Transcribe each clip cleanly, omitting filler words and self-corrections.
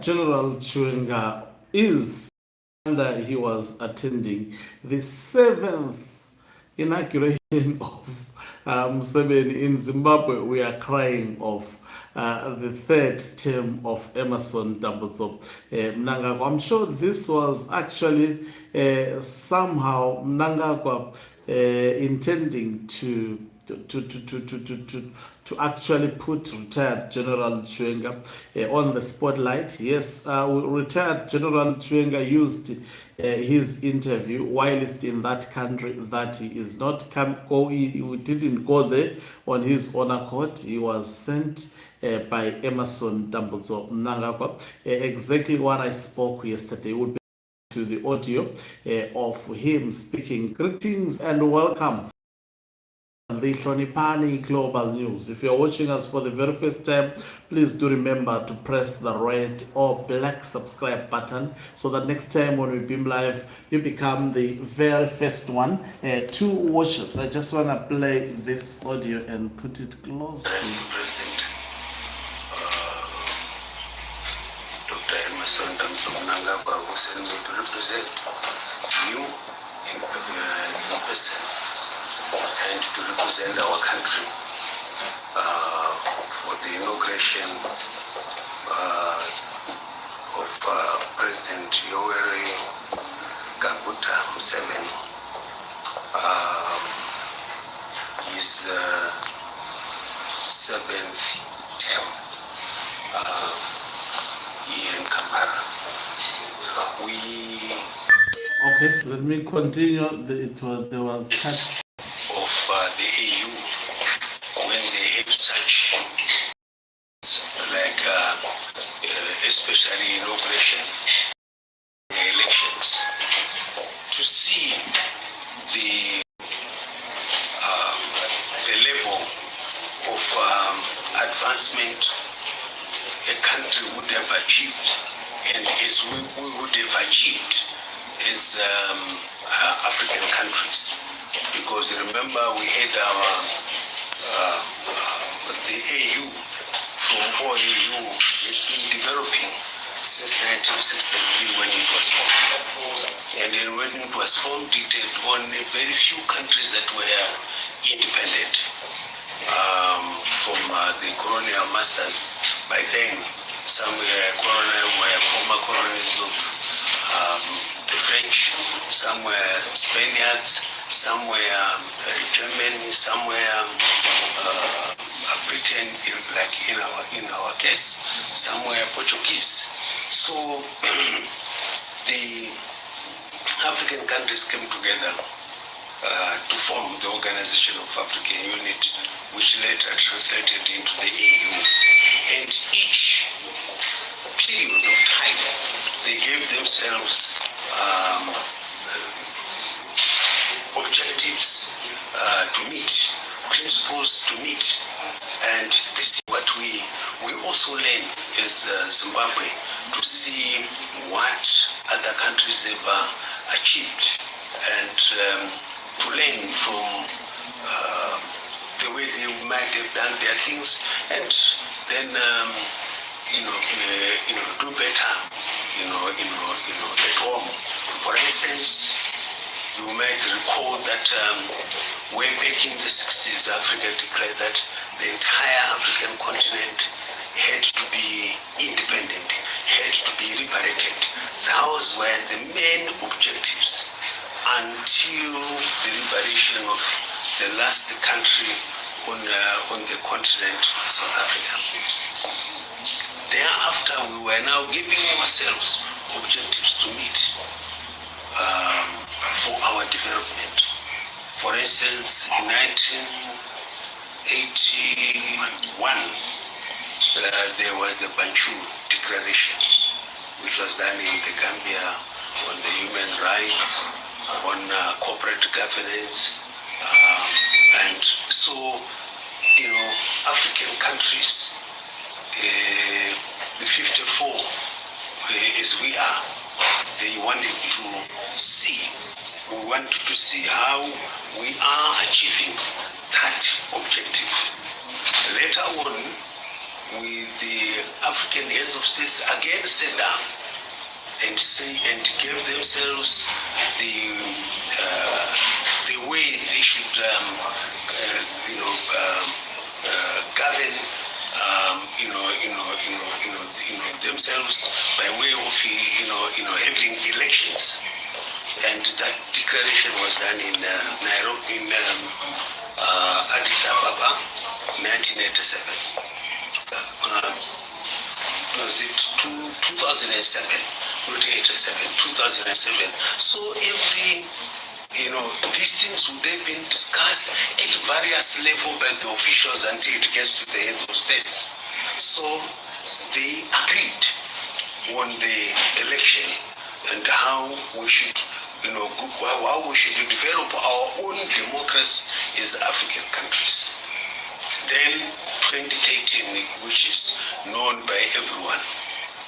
General Chiwenga is, and he was attending the 7th inauguration of Museveni in Zimbabwe. We are crying of the 3rd term of Emerson Mnangagwa. I'm sure this was actually somehow Mnangagwa intending to actually put retired General Chiwenga on the spotlight. Yes, retired General Chiwenga used his interview whilst in that country that he is not he didn't go there on his own accord. He was sent by Emerson Mnangagwa. Exactly what I spoke yesterday would be to the audio of him speaking. Greetings and welcome the Hlonipani Global News. If you're watching us for the very first time, please do remember to press the red or black subscribe button so that next time when we beam live, you become the very first one to watch us. I just want to play this audio and put it close to President Dr. Emerson Mnangagwa, who sent me to represent you in person and to represent our country for the inauguration of President Museveni. His 7th term here in Kampala. Okay, let me continue. There was cut of the AU when they have such like especially inauguration elections to see the level of advancement a country would have achieved and as we would have achieved as African countries. Because remember, we had the AU from OAU has been developing since 1963 when it was formed. And then when it was formed, it had only very few countries that were independent from the colonial masters. By then, some were former colonies of the French, some were Spaniards, some were German, some were Britain, like in our case, some were Portuguese. So the African countries came together to form the Organization of African Unity, which later translated into the EU. And each period of time, they gave themselves objectives to meet, principles to meet, and this is what we also learn as Zimbabwe, to see what other countries have achieved and to learn from the way they might have done their things, and then do better at home. For instance, you might recall that way back in the 60s, Africa declared that the entire African continent had to be independent, had to be liberated. Those were the main objectives until the liberation of the last country on the continent, South Africa. Thereafter, we were now giving ourselves objectives to meet for our development. For instance, in 1981, there was the Banjul Declaration, which was done in the Gambia on the human rights, on corporate governance, and so, African countries, the 54, as we are, they wanted to see, we wanted to see how we are achieving that objective. Later on, with the African heads of states again sat down and gave themselves the way they should govern themselves by way of having elections. And that declaration was done in Nairobi, in Addis Ababa, 1987. Was it 2007? Not 87, 2007. So these things would have been discussed at various levels by the officials until it gets to the heads of states. So they agreed on the election and how we should, how we should develop our own democracy as African countries. Then 2013, which is known by everyone,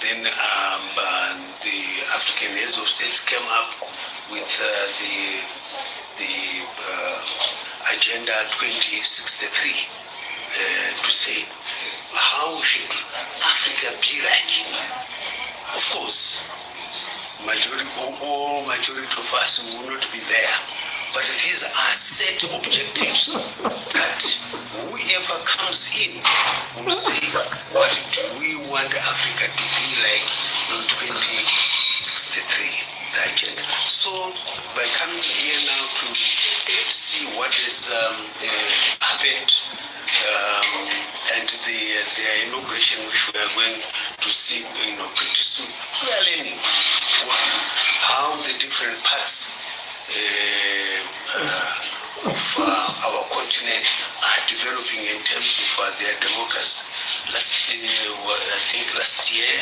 then the African heads of states came up with the Agenda 2063 to say, how should Africa be like? Of course, majority of us will not be there, but these are set objectives that whoever comes in will say, what do we want Africa to be like in 2063, the agenda. So by coming here now to see what has happened and their inauguration, which we are going to see pretty soon, we are learning how the different parts of our continent are developing in terms of their democracy. I think last year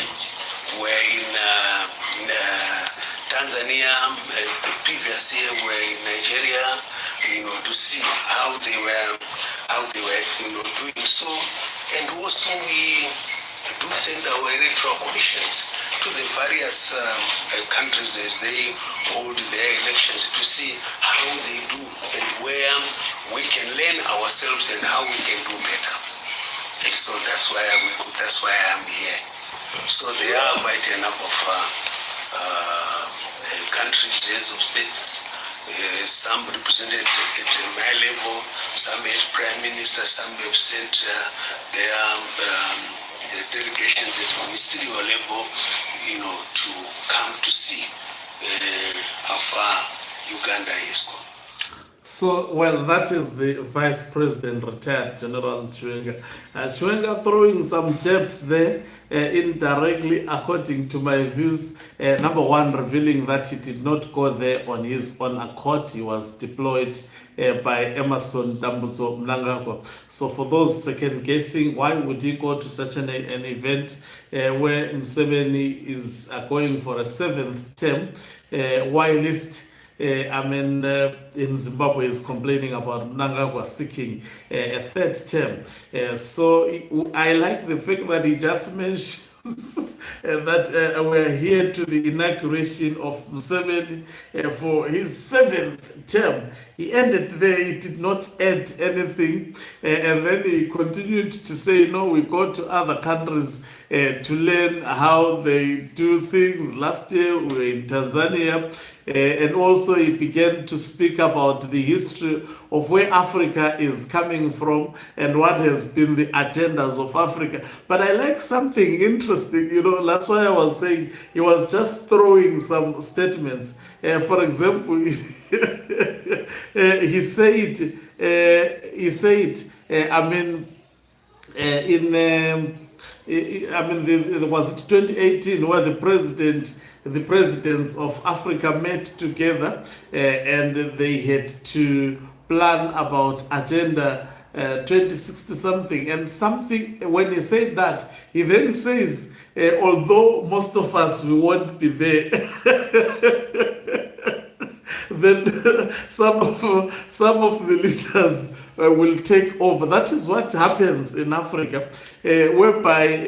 we're in Tanzania, and the previous year we're in Nigeria, to see how they were doing so. And also we do send our electoral commissions to the various countries as they hold their elections to see how they do and where we can learn ourselves and how we can do better. And so that's why I'm here. So there are quite a number of countries, heads of states, some represented at my level, some at prime minister, some have sent their delegations at ministerial level, to come to see how far Uganda is gone. So, well, that is the Vice President, retired General Chiwenga. Chiwenga throwing some jabs there indirectly, according to my views. Number one, revealing that he did not go there on his own accord. He was deployed by Emerson Dambudzo Mnangagwa. So for those second guessing, why would he go to such an event where Museveni is going for a 7th term, whilst in Zimbabwe is complaining about Mnangagwa seeking a 3rd term. So I like the fact that he just mentions that we're here to the inauguration of Museveni for his 7th term. He ended there, he did not add anything, and then he continued to say, no, we go to other countries to learn how they do things. Last year we were in Tanzania, and also he began to speak about the history of where Africa is coming from and what has been the agendas of Africa. But I like something interesting, that's why I was saying he was just throwing some statements. For example, he said, was it 2018 where the presidents of Africa met together and they had to plan about agenda 2060 something and something. When he said that, he then says, although most of us we won't be there, then some of the leaders will take over. That is what happens in Africa, whereby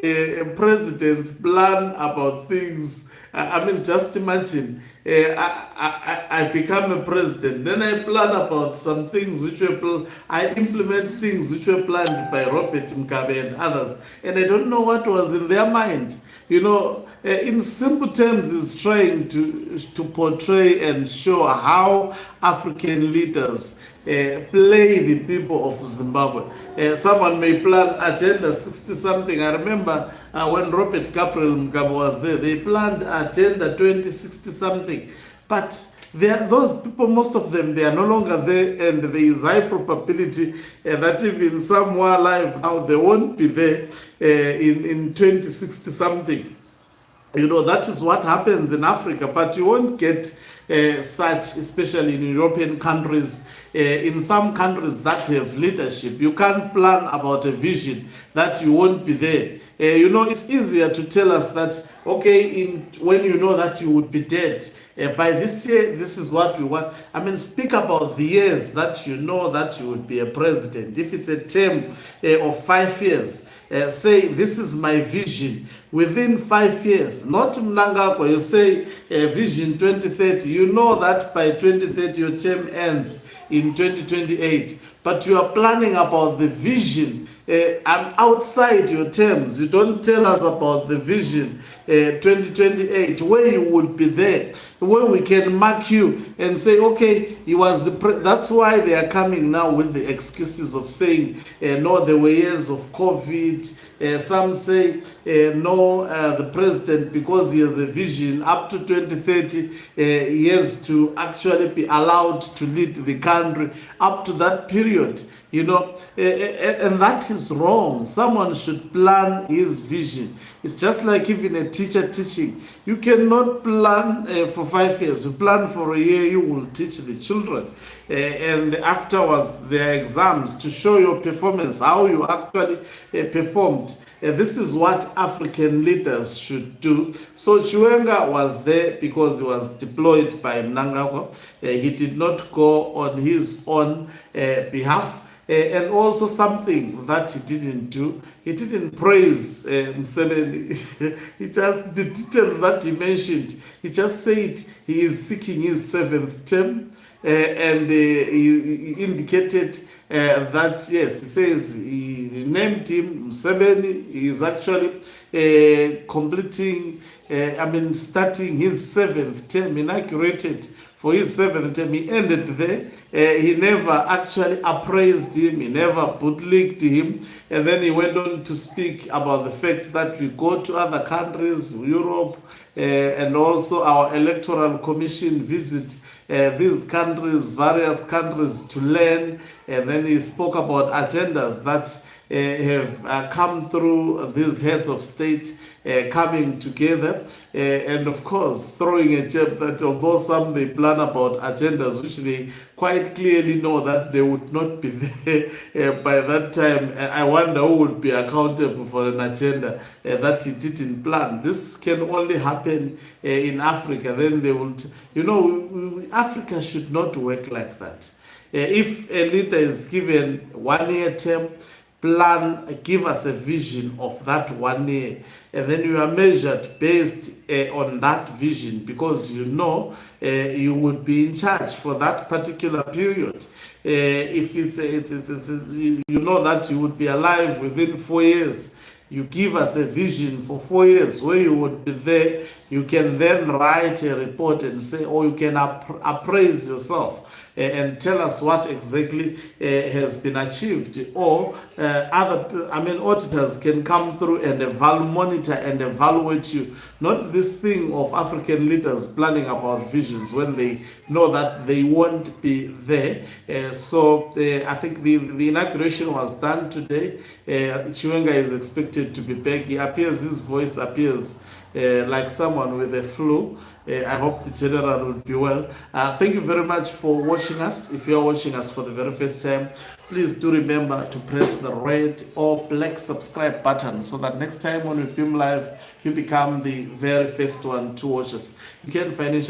presidents plan about things I mean, just imagine. I become a president, then I plan about some things which were I implement things which were planned by Robert Mugabe and others, and I don't know what was in their mind. In simple terms, is trying to portray and show how African leaders play the people of Zimbabwe. Someone may plan Agenda 60 something. I remember when Robert Gabriel Mugabe was there, they planned Agenda 2060 something. But those people, most of them, they are no longer there, and there is high probability that even somewhere alive now, they won't be there in 2060 something. That is what happens in Africa, but you won't get such, especially in European countries. In some countries that have leadership, you can't plan about a vision that you won't be there. It's easier to tell us that, okay, when you know that you would be dead, by this year, this is what we want. I mean, speak about the years that you know that you would be a president. If it's a term of 5 years, say, this is my vision within 5 years. Not Mnangagwa, you say vision 2030. You know that by 2030 your term ends in 2028. But you are planning about the vision outside your terms. You don't tell us about the vision 2028, where you would be there, where we can mark you and say, okay, he was that's why they are coming now with the excuses of saying, no, there were years of COVID. Some say, no, the president, because he has a vision up to 2030, he has to actually be allowed to lead the country up to that period. And that is wrong. Someone should plan his vision. It's just like even a teacher teaching. You cannot plan for 5 years. You plan for a year, you will teach the children. And afterwards, there are exams to show your performance, how you actually performed. This is what African leaders should do. So Chiwenga was there because he was deployed by Mnangagwa. He did not go on his own behalf. And also something that he didn't do, he didn't praise Museveni. He just, the details that he mentioned, he just said he is seeking his 7th term, and he indicated that, yes, he says he named him Museveni. He is actually starting his 7th term, inaugurated for his 7th term. He ended there. He never actually appraised him. He never bootlicked him. And then he went on to speak about the fact that we go to other countries, Europe, and also our electoral commission visit these countries, various countries, to learn. And then he spoke about agendas that have come through these heads of state coming together, and of course throwing a jab that although some may plan about agendas which they quite clearly know that they would not be there by that time, I wonder who would be accountable for an agenda that he didn't plan. This can only happen in Africa. Then they would, Africa should not work like that. If a leader is given 1 year term, give us a vision of that 1 year, and then you are measured based on that vision, because you would be in charge for that particular period. If it's that you would be alive within 4 years, you give us a vision for 4 years where you would be there. You can then write a report and say, or you can appraise yourself and tell us what exactly has been achieved. Or auditors can come through and monitor and evaluate you. Not this thing of African leaders planning about visions when they know that they won't be there. I think the inauguration was done today. Chiwenga is expected to be back. His voice appears like someone with a flu. I hope the general will be well. Thank you very much for watching us. If you are watching us for the very first time, please do remember to press the red or black subscribe button so that next time when we film live, you become the very first one to watch us. You can financially